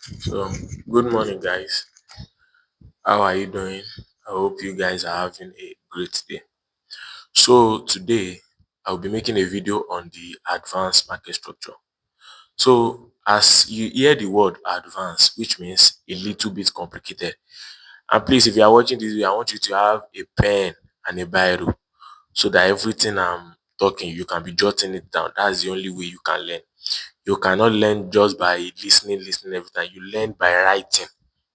So, good morning, guys. How are you doing? I hope you guys are having a great day. So, today I'll be making a video on the advanced market structure. So, as you hear the word advanced, which means a little bit complicated, and please, if you are watching this video, I want you to have a pen and a biro so that everything I'm talking, you can be jotting it down. That's the only way you can learn. You cannot learn just by listening every time. You learn by writing.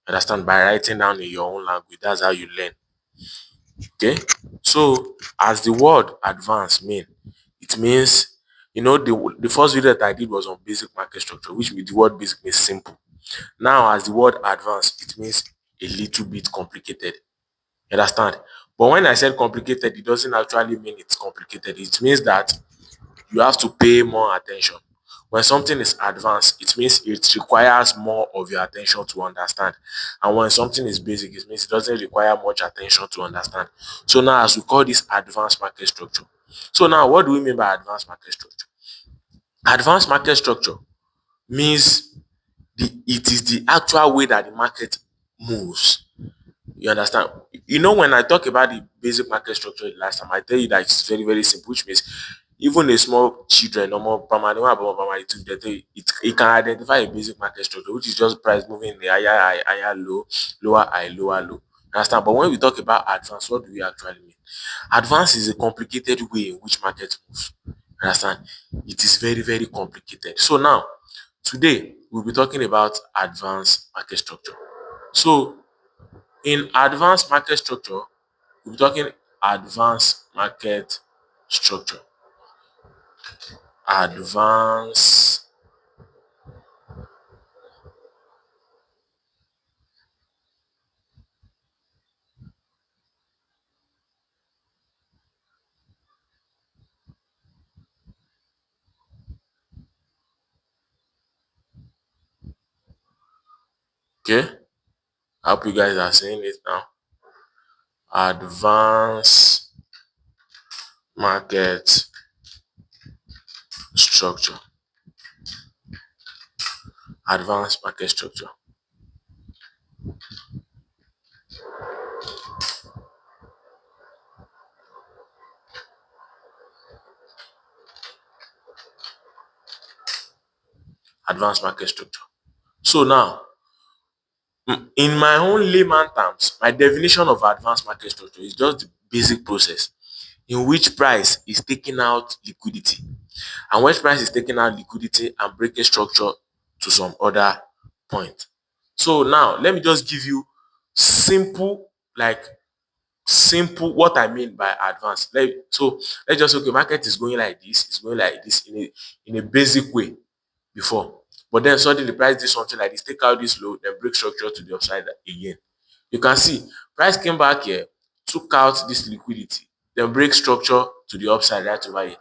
Understand? By writing down in your own language. That's how you learn. Okay? So, as the word advance mean, it means, the first video that I did was on basic market structure, which means the word basic means simple. Now, as the word advance, it means a little bit complicated. You understand? But when I said complicated, it doesn't actually mean it's complicated. It means that you have to pay more attention. When something is advanced, it means it requires more of your attention to understand. And when something is basic, it means it doesn't require much attention to understand. So now, as we call this advanced market structure. So now, what do we mean by advanced market structure? Advanced market structure means it is the actual way that the market moves. You understand? When I talk about the basic market structure the last time, I tell you that it's very, very simple, which means even a small children, normal primary one, above primary two, they tell you it can identify a basic market structure, which is just price moving in the higher high, higher low, lower high, lower low. Understand? But when we talk about advance, what do we actually mean? Advance is a complicated way in which market moves. Understand? It is very, very complicated. So now, today we'll be talking about advanced market structure. So in advanced market structure, we're talking advanced market structure. Advanced. Okay. I hope you guys are seeing it now. Advanced market structure. Advanced market structure. Advanced market structure. So now, in my own layman terms, my definition of advanced market structure is just the basic process in which price is taking out liquidity, and when price is taking out liquidity and breaking structure to some other point. So now let me just give you simple, like simple what I mean by advanced. So let's just say, okay, market is going like this, it's going like this in a basic way before. But then suddenly the price did something like this, take out this low, then break structure to the upside again. You can see price came back here, took out this liquidity, then break structure to the upside right over here.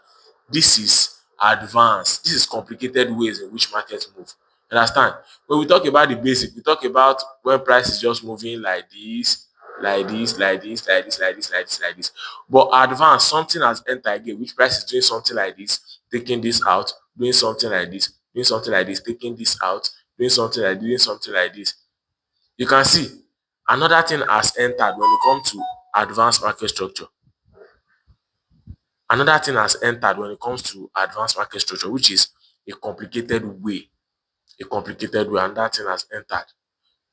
This is advanced. This is complicated ways in which markets move. Understand? When we talk about the basic, we talk about when price is just moving like this, like this, like this, like this, like this, like this, like this. But advanced, something has entered again, which price is doing something like this, taking this out, doing something like this, doing something like this, taking this out, doing something like this. You can see another thing has entered when it comes to advanced market structure. Another thing has entered when it comes to advanced market structure, which is a complicated way. A complicated way, and that thing has entered.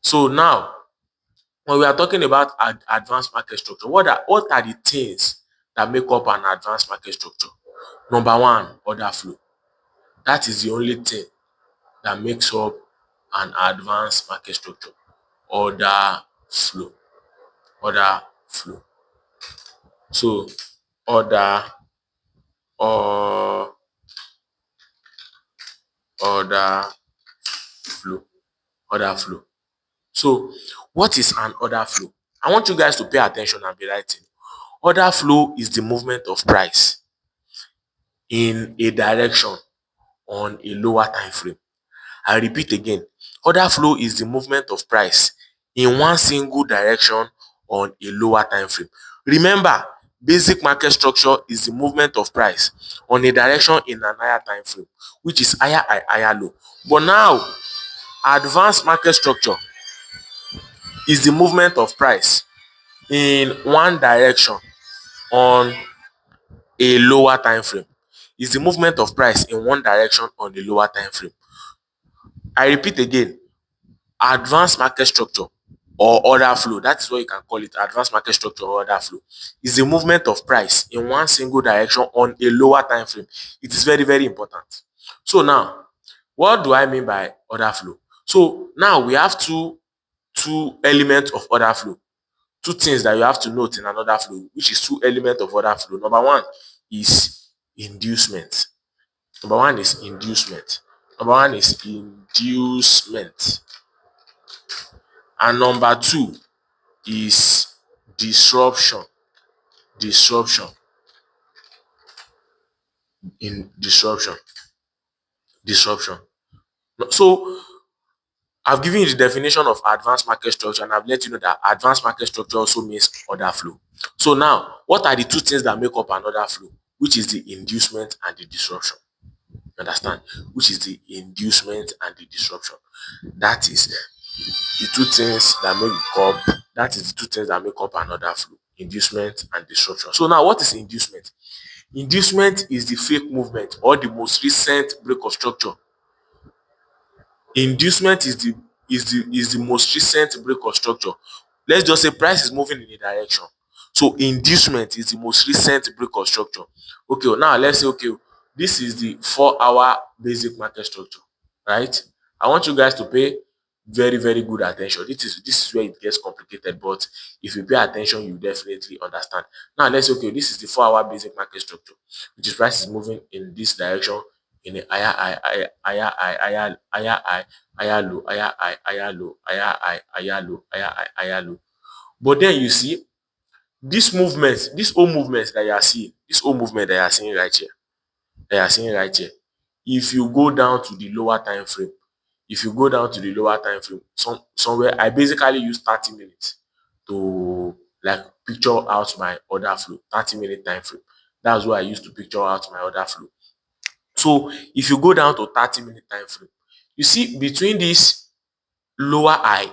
So now, when we are talking about advanced market structure, what are the things that make up an advanced market structure? Number one, order flow. That is the only thing that makes up an advanced market structure. Order flow. Order flow. So order or order flow. Order flow. So what is an order flow? I want you guys to pay attention and be writing. Order flow is the movement of price in a direction on a lower time frame. I repeat again. Order flow is the movement of price in one single direction on a lower time frame. Remember, basic market structure is the movement of price on a direction in an higher time frame, which is higher high, higher low. But now, Advanced market structure is the movement of price in one direction on a lower time frame. Is the movement of price in one direction on a lower time frame. I repeat again, advanced market structure or order flow, that is what you can call it, advanced market structure or order flow, is the movement of price in one single direction on a lower time frame. It is very, very important. So now, what do I mean by order flow? So now we have two elements of order flow. Two things that you have to note in an order flow, which is two elements of order flow. Number one is inducement. Number one is inducement. Number one is inducement. And number two is disruption. Disruption. In disruption. Disruption. So I've given you the definition of advanced market structure, and I've let you know that advanced market structure also means order flow. So now, what are the two things that make up an order flow? Which is the inducement and the disruption. You understand? Which is the inducement and the disruption. That is the two things that make up. That is the two things that make up an order flow: inducement and disruption. So now, what is inducement? Inducement is the fake movement or the most recent break of structure. Inducement is the most recent break of structure. Let's just say price is moving in a direction. So inducement is the most recent break of structure. Okay, now let's say, okay, this is the 4-hour basic market structure, right? I want you guys to pay very, very good attention. This is where it gets complicated, but if you pay attention, you definitely understand. Now let's say, okay, this is the 4-hour basic market structure, which is price is moving in this direction in a higher low, higher high, higher low, higher high, higher low, higher high, higher low. But then you see this whole movement that you are seeing, this whole movement that you are seeing right here, that you are seeing right here. If you go down to the lower time frame, somewhere, I basically use 30 minutes to like picture out my order flow. 30-minute time frame. That's what I used to picture out my order flow. So if you go down to 30-minute time frame, you see between this lower high,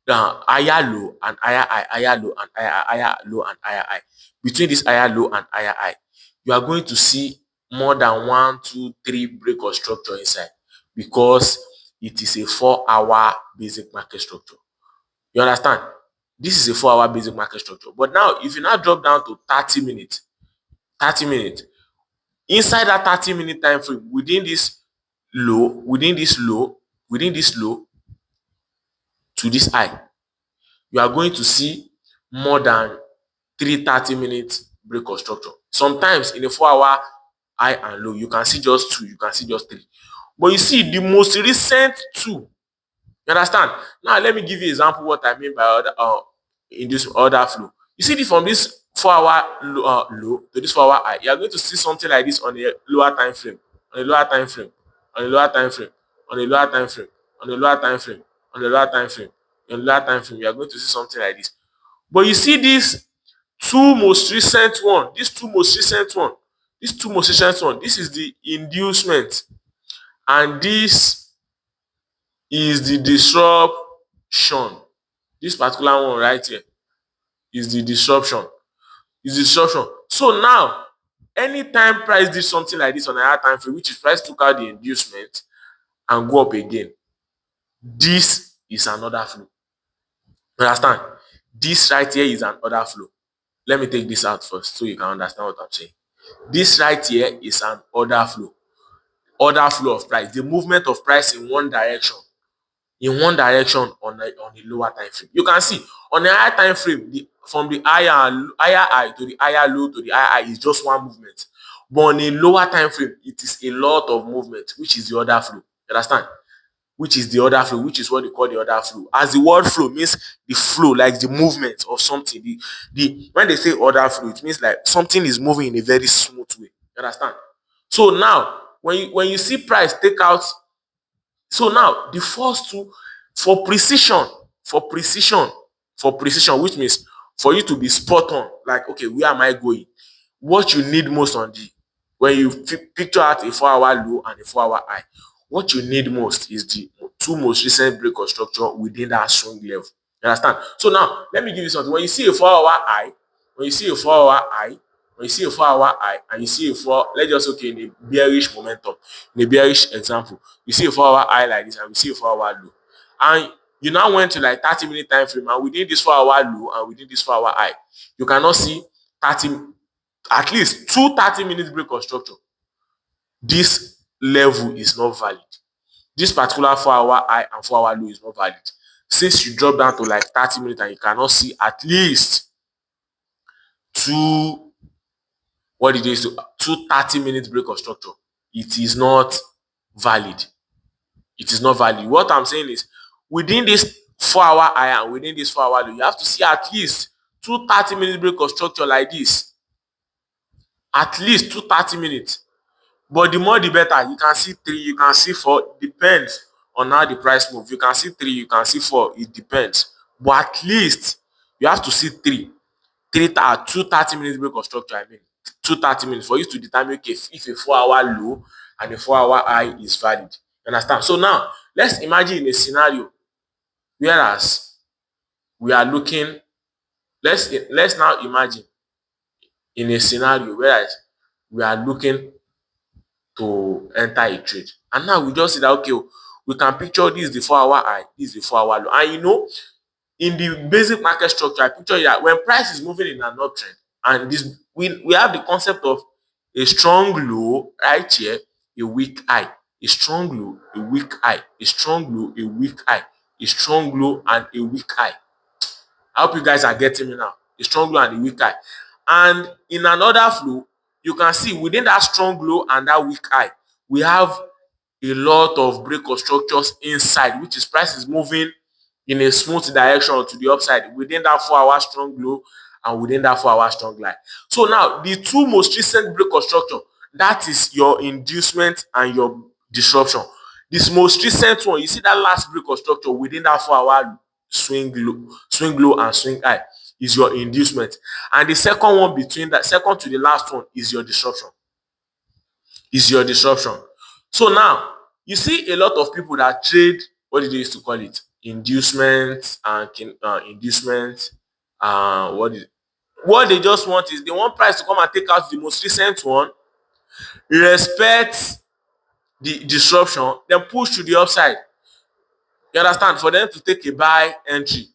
higher low and higher high, higher low and higher low and higher high, between this higher low and higher high, you are going to see more than 1, 2, 3 break of structure inside, because it is a 4-hour basic market structure. You understand? This is a 4-hour basic market structure. But now, if you now drop down to 30 minutes, inside that 30-minute time frame, within this low to this high, you are going to see more than 3 30-minute break of structure. Sometimes in a 4-hour high and low, you can see just 2, you can see just 3. But you see the most recent 2. You understand? Now let me give you an example what I mean by in this order flow. You see this from this 4-hour low to this 4-hour high, you are going to see something like this on a lower time frame, on a lower time frame, on a lower time frame, on a lower time frame, on a lower time frame, on a lower time frame, on a lower time frame. You are going to see something like this. But you see these two most recent one, this is the inducement, and this is the disruption. This particular one right here is the disruption. So now, anytime price did something like this on a higher time frame, which is price took out the inducement and go up again, this is another flow. You understand? This right here is an order flow. Let me take this out first so you can understand what I'm saying. This right here is an order flow. Order flow of price. The movement of price in one direction. On a lower time frame. You can see on a higher time frame, from the higher high to the higher low to the higher high is just one movement. But on a lower time frame, it is a lot of movement, which is the order flow. You understand? Which is the order flow, which is what they call the order flow. As the word flow means the flow, like the movement of something. When they say order flow, it means like something is moving in a very smooth way. You understand? So now, when you see price take out, so now the first two, for precision, which means for you to be spot on, like, okay, where am I going? What you need most on the when you picture out a 4-hour low and a 4-hour high, What you need most is the two most recent break of structure within that swing level. You understand? So now let me give you something. When you see a 4-hour high, when you see a 4-hour high, when you see a 4-hour high, and you see a four, let's just okay in a bearish momentum, in a bearish example, you see a 4-hour high like this, and you see a 4-hour low, and you now went to like 30-minute time frame, and within this 4-hour low and within this 4-hour high, you cannot see 30, at least two 30 minutes break of structure. This level is not valid. This particular 4-hour high and 4-hour low is not valid. Since you drop down to like 30 minutes and you cannot see at least two, what it is, two 30-minute break of structure, it is not valid. It is not valid. What I'm saying is, within this 4-hour high and within this 4-hour low, you have to see at least two 30-minute break of structure like this. At least two 30 minutes. But the more the better. You can see three, you can see four. Depends on how the price move. You can see three, you can see four. It depends. But at least you have to see three. Two 30 minutes break of structure. I mean, two 30 minutes for you to determine okay, if a 4-hour low and a 4-hour high is valid. You understand? So now let's imagine a scenario whereas we are looking. Let's now imagine in a scenario whereas we are looking to enter a trade. And now we just see that okay, we can picture this is the 4-hour high, this is the 4-hour low. And you know, in the basic market structure, I picture that when price is moving in an uptrend, and this we have the concept of a strong low right here, a weak high, a strong low, a weak high, a strong low, a weak high, a strong low, and a weak high. I hope you guys are getting me now. A strong low and a weak high. And in another flow, you can see within that strong low and that weak high, we have a lot of break of structures inside, which is price is moving in a smooth direction to the upside within that 4-hour strong low and within that 4-hour strong line. So now the two most recent break of structure, that is your inducement and your disruption. This most recent one, you see that last break of structure within that 4-hour swing low and swing high is your inducement. And the second one between that, second to the last one, is your disruption. Is your disruption. So now you see a lot of people that trade, what did they used to call it? Inducement and inducement. What they just want is they want price to come and take out the most recent one, respect the disruption, then push to the upside. You understand? For them to take a buy entry.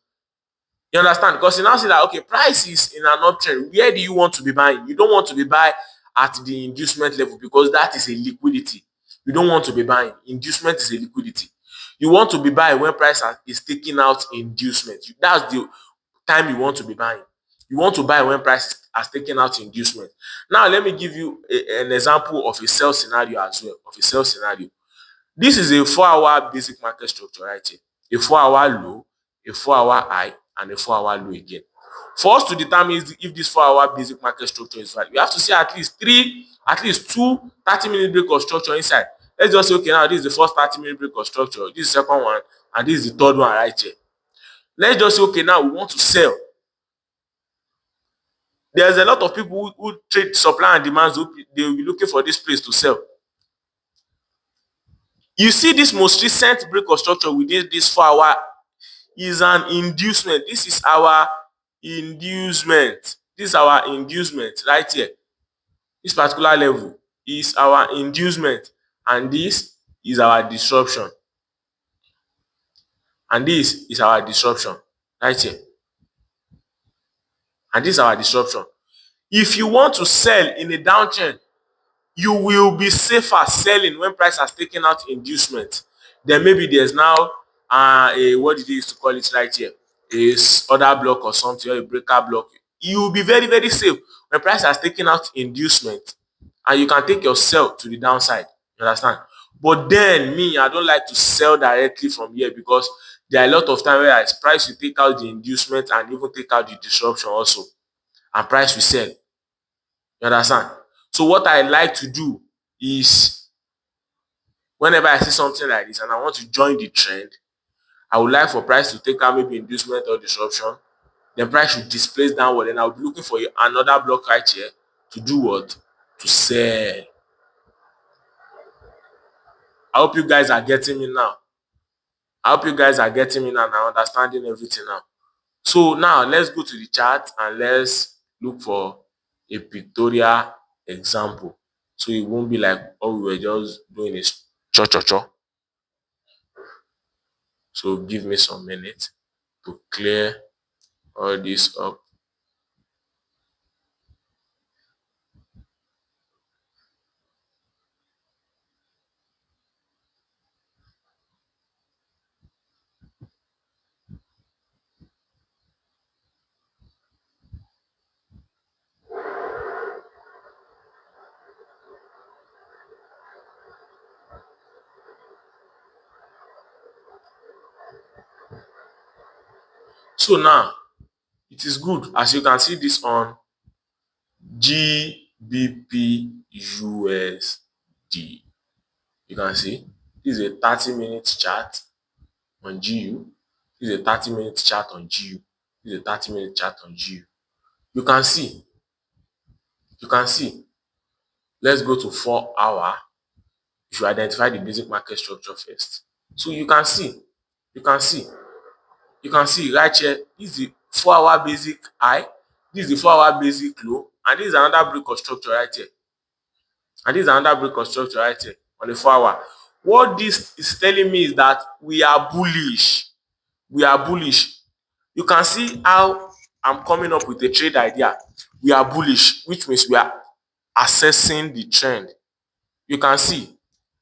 You understand? Because you now see that okay, price is in an uptrend. Where do you want to be buying? You don't want to be buying at the inducement level because that is a liquidity. You don't want to be buying. Inducement is a liquidity. You want to be buying when price is taking out inducement. That's the time you want to be buying. You want to buy when price has taken out inducement. Now let me give you an example of a sell scenario as well. Of a sell scenario. This is a 4-hour basic market structure right here. A 4-hour low, a 4-hour high, and a 4-hour low again. For us to determine if this 4-hour basic market structure is valid, we have to see at least two 30-minute break of structure inside. Let's just say, okay, now this is the first 30-minute break of structure, this is the second one, and this is the third one right here. Let's just say, okay, now we want to sell. There's a lot of people who trade supply and demand, they will be looking for this place to sell. You see this most recent break of structure within this 4-hour is an inducement. This is our inducement. This is our inducement right here. This particular level is our inducement, and this is our disruption. And this is our disruption right here. And this is our disruption. If you want to sell in a downtrend, you will be safer selling when price has taken out inducement. Then maybe there's now a, what did they used to call it right here, a order block or something, or a breaker block. You will be very, very safe when price has taken out inducement, and you can take your sell to the downside. You understand? But then me, I don't like to sell directly from here because there are a lot of time where it's price will take out the inducement and even take out the disruption also, and price will sell. You understand? So what I like to do is whenever I see something like this and I want to join the trend, I would like for price to take out maybe inducement or disruption. Then price should displace downward. And I'll be looking for another block right here to do what? To sell. I hope you guys are getting me now. I hope you guys are getting me now and are understanding everything now. So now let's go to the chart and let's look for a pictorial example. So it won't be like all we were just doing is cho cho cho. So give me some minutes to clear all this up. So now it is good as you can see this on GBP USD. You can see this is a 30-minute chart on GU. This is a 30-minute chart on GU. This is a 30-minute chart on GU. You can see, you can see. Let's go to 4 hour. You should identify the basic market structure first. So you can see, you can see, you can see right here. This is the 4 hour basic high. This is the 4 hour basic low, and this is another break of structure right here. And this is another break of structure right here on the 4 hour. What this is telling me is that we are bullish. We are bullish. You can see how I'm coming up with a trade idea. We are bullish, which means we are assessing the trend. You can see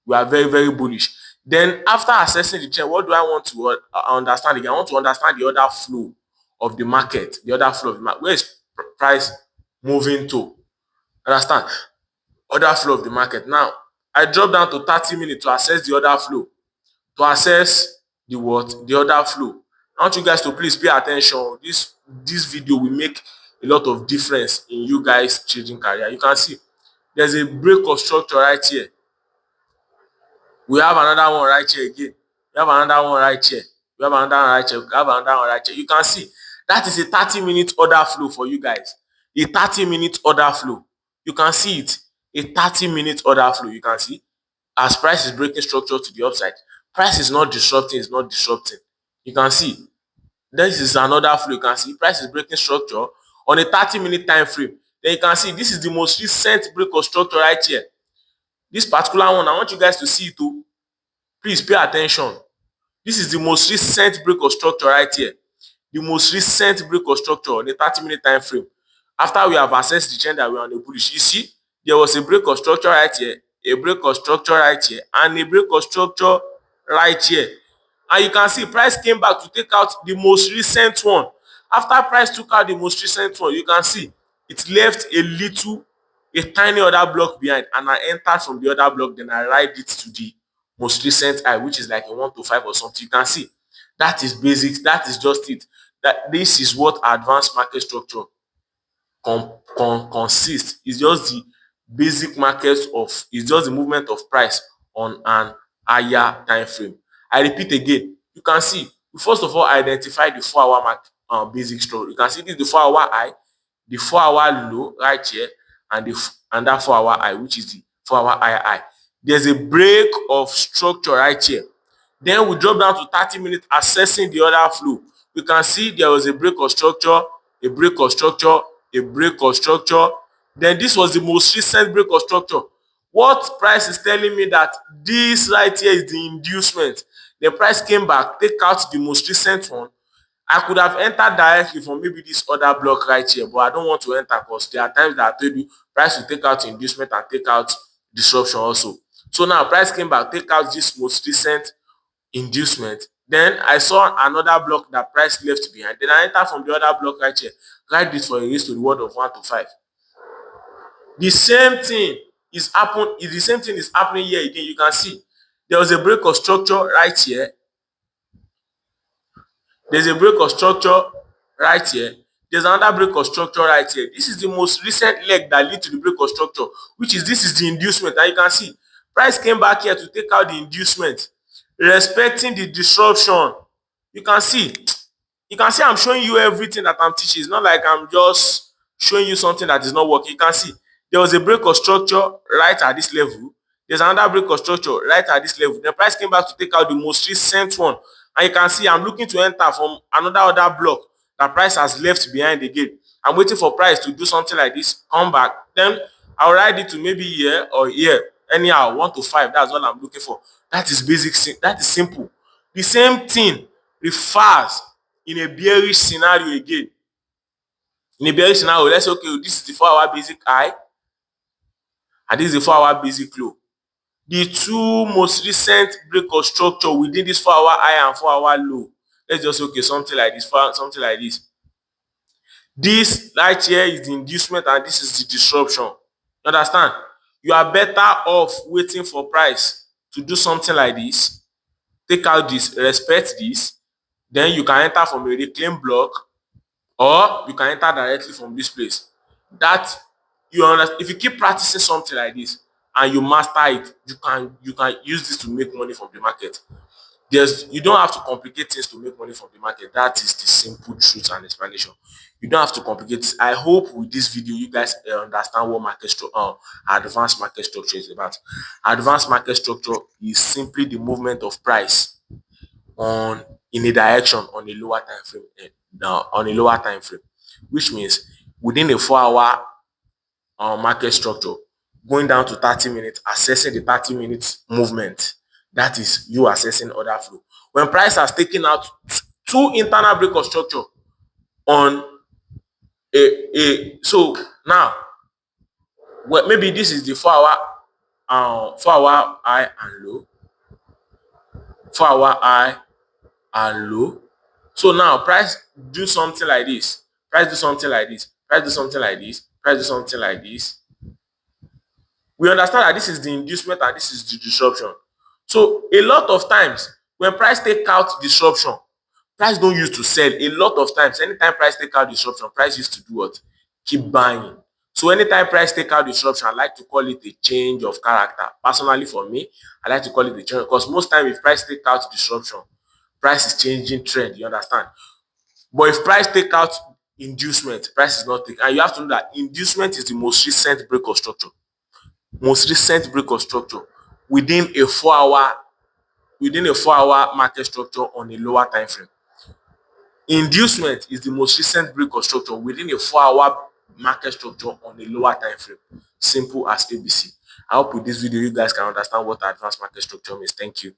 we are very, very bullish. Then after assessing the trend, what do I want to understand again? I want to understand the other flow of the market. The other flow of the market. Where is price moving to? Understand? Other flow of the market. Now, I drop down to 30 minutes to assess the other flow. To assess the what? The other flow. I want you guys to please pay attention. This video will make a lot of difference in you guys trading career. You can see there's a break of structure right here. We have another one right here again. We have another one right here. We have another one right here. We have another one right here. You can see that is a 30-minute order flow for you guys. A 30-minute order flow. You can see it. A 30-minute order flow. You can see as price is breaking structure to the upside. Price is not disrupting. It's not disrupting. You can see this is another flow. You can see price is breaking structure on a 30-minute time frame. Then you can see this is the most recent break of structure right here. This particular one, I want you guys to see it too. Please pay attention. This is the most recent break of structure right here. The most recent break of structure on a 30-minute time frame. After we have assessed the trend that we are on a bullish, you see, there was a break of structure right here, a break of structure right here, and a break of structure right here. And you can see price came back to take out the most recent one. After price took out the most recent one, you can see it left a tiny other block behind, and I entered from the other block, then I ride it to the most recent high, which is like a 1 to 5 or something. You can see that is basics. That is just it. That this is what advanced market structure consists. It's just the basic market of, it's just the movement of price on an higher time frame. I repeat again, you can see we first of all identify the 4 hour basic structure. You can see this is the 4 hour high, the 4 hour low right here, and that 4 hour high, which is the 4 hour high. There's a break of structure right here. Then we drop down to 30 minutes assessing the other flow. You can see there was a break of structure, a break of structure, a break of structure. Then this was the most recent break of structure. What price is telling me that this right here is the inducement. The price came back, take out the most recent one. I could have entered directly from maybe this other block right here, but I don't want to enter because there are times that I told you price will take out inducement and take out disruption also. So now price came back, take out this most recent inducement. Then I saw another block that price left behind. Then I entered from the other block right here. Write this for a raise to the reward of 1 to 5. The same thing is happening here again. You can see there was a break of structure right here. There's a break of structure right here. There's another break of structure right here. This is the most recent leg that lead to the break of structure, which is this is the inducement. And you can see price came back here to take out the inducement, respecting the disruption. You can see I'm showing you everything that I'm teaching. It's not like I'm just showing you something that is not working. You can see there was a break of structure right at this level. There's another break of structure right at this level. The price came back to take out the most recent one, and you can see I'm looking to enter from another other block that price has left behind again. I'm waiting for price to do something like this, come back, then I'll ride it to maybe here or here, anyhow 1 to 5. That's all I'm looking for. That is basic. That is simple. The same thing refers in a bearish scenario again. In a bearish scenario, let's say, okay, this is the 4-hour basic high and this is the 4-hour basic low. The two most recent break of structure within this 4-hour high and 4-hour low, let's just say, okay, something like this, something like this. This right here is the inducement and this is the disruption. You understand? You are better off waiting for price to do something like this, take out this, respect this, then you can enter from a reclaimed block, or you can enter directly from this place. That you understand. If you keep practicing something like this and you master it, you can use this to make money from the market. You don't have to complicate things to make money from the market. That is the simple truth and explanation. You don't have to complicate it. I hope with this video you guys understand what advanced market structure is about. Advanced market structure is simply the movement of price on in a direction on a lower time frame, which means within a 4-hour market structure, going down to 30 minutes, assessing the 30 minutes movement. That is you assessing order flow. When price has taken out two internal break of structure on so now, well, maybe this is the 4-hour high and low, 4-hour high and low. So now price do something like this, price do something like this, price do something like this, price do something like this. We understand that this is the inducement and this is the disruption. So a lot of times when price take out disruption, price don't use to sell. A lot of times, anytime price take out disruption, price used to do what? Keep buying. So anytime price take out disruption, I like to call it a change of character. Personally, for me, I like to call it a change, because most time if price take out disruption, price is changing trend. You understand? But if price take out inducement, price is not taking. And you have to know that inducement is the most recent break of structure. Most recent break of structure within a 4-hour market structure on a lower time frame. Inducement is the most recent break of structure within a 4-hour market structure on a lower time frame. Simple as ABC. I hope with this video you guys can understand what advanced market structure means. Thank you.